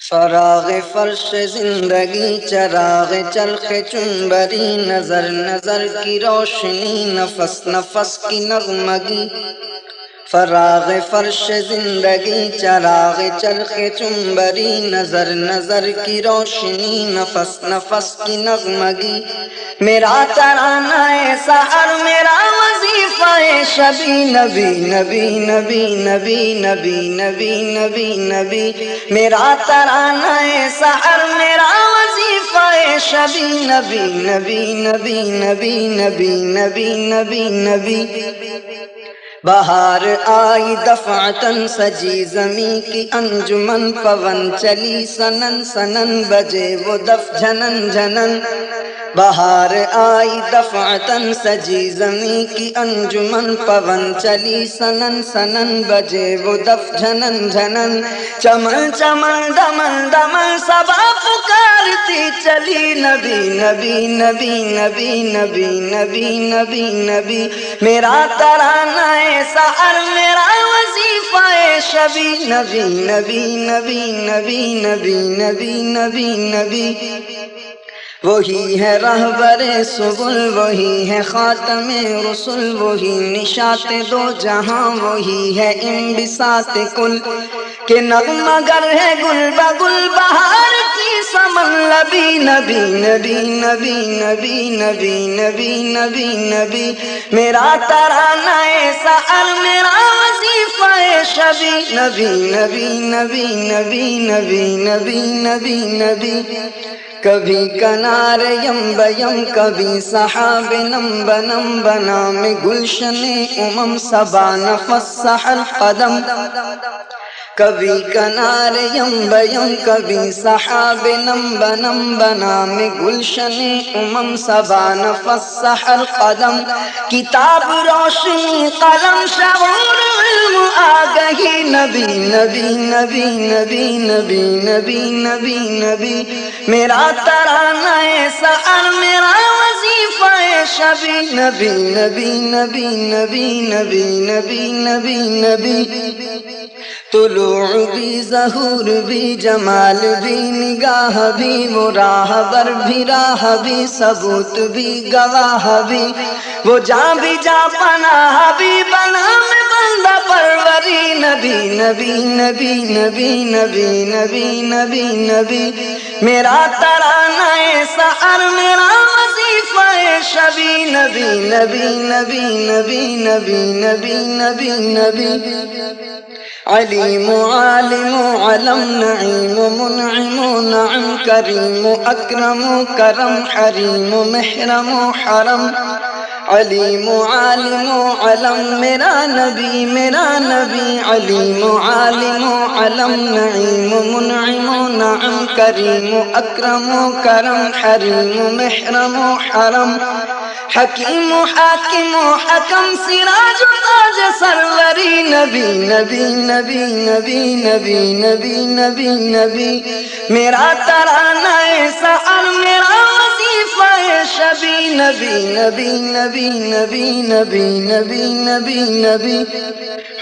فراغ فرش زندگی چراغ چرخ چنبری نظر نظر کی روشنی نفس نفس کی نغمگی فراغ فرش زندگی چراغ چرخ چنبری نظر نظر کی روشنی نفس نفس کی نغمگی میرا ترانہ سحر میرا وظیفہ شبی نبی نبی نبی نبی نبی نبی نبی نبی میرا ترانہ سحر میرا وظیفہ شبی نبی نبی نبی نبی نبی نبی نبی نبی بہار آئی دفعتاً سجی زمیں کی انجمن پون چلی سنن سنن بجے وہ دف جھنن جھنن بہار آئی دفعتاً سجی زمیں کی انجمن پون چلی سنن سنن بجے وہ دف جھنن جھنن چمن چمن دمن دمن صبا پکارتی چلی نبی نبی نبی نبی نبی نبی نبی نبی میرا ترانہ سحر میرا وظیفہ شبی نبی نبی نبی نبی نبی نبی نبی نبی وہی ہے رہبر سبل وہی ہے خاتم رسل وہی نشاط دو جہاں وہی ہے انبساط کل کہ نغمہ گر ہے گل بگل بہار کی سمن لبی نبی نبی نبی نبی نبی نبی نبی نبی میرا ترانہ سحر میرا وظیفہ شبی نبی نبی نبی نبی نبی نبی نبی نبی کبھی کنار یم بیم کبھی سحاب نم بنم بنام گلشن امم صبا نفس سحر قدم کبھی کنار یم بیم کبھی سحاب نم بنم بنام گلشن امم صبا نفس سحر قدم کتاب روشنی قلم شعور علم آگہی نبی نبی نبی نبی نبی نبی نبی نبی میرا ترانہ سحر میرا وظیفہ شبی نبی نبی نبی نبی نبی نبی نبی نبی طلوع بھی ظہور بھی جمال بھی نگاہ بھی وہ راہبر بھی راہ بھی ثبوت بھی گواہ بھی وہ جاں بھی جاں پناہ بھی بنا میں بندہ پروری نبی نبی نبی نبی نبی نبی نبی نبی میرا ترانہ سحر میرا وظیفہ شبی نبی نبی نبی نبی نبی نبی نبی نبی علیم عالم علم نعیم منعم نعم کریم اکرم کرم حریم محرم حرم علیم عالم علم میرا نبی علیم عالم علم نعیم منعم نعم کریم اکرم کرم حریم محرم حرم حکیم حاکم حکم سراج تاج سروری نبی نبی نبی نبی نبی نبی نبی نبی میرا ترانہ سحر میرا وظیفہ شبی نبی نبی نبی نبی نبی نبی نبی نبی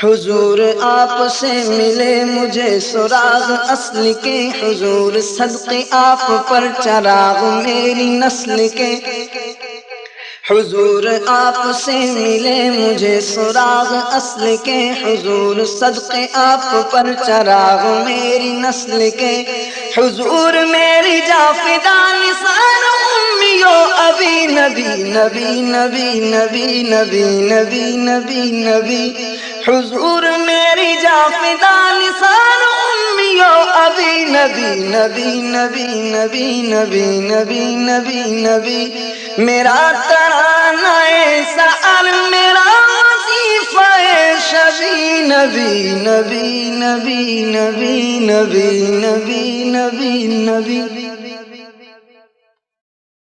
حضور آپ سے ملے مجھے سراغ اصل کے حضور صدقے آپ پر چراغ میری نسل کے حضور آپ سے ملے مجھے سراغ اصل کے حضور صدقے آپ پر چراغ میری نسل کے حضور میری جاں فدا نثار امیو ابی نبی نبی نبی نبی نبی نبی نبی نبی حضور میری جاں فدا نثار امیو ابی نبی نبی نبی نبی نبی نبی نبی نبی میرا ترانہ سحر میرا وظیفہ شبی نبی نبی نبی نبی نبی نبی نبی نبی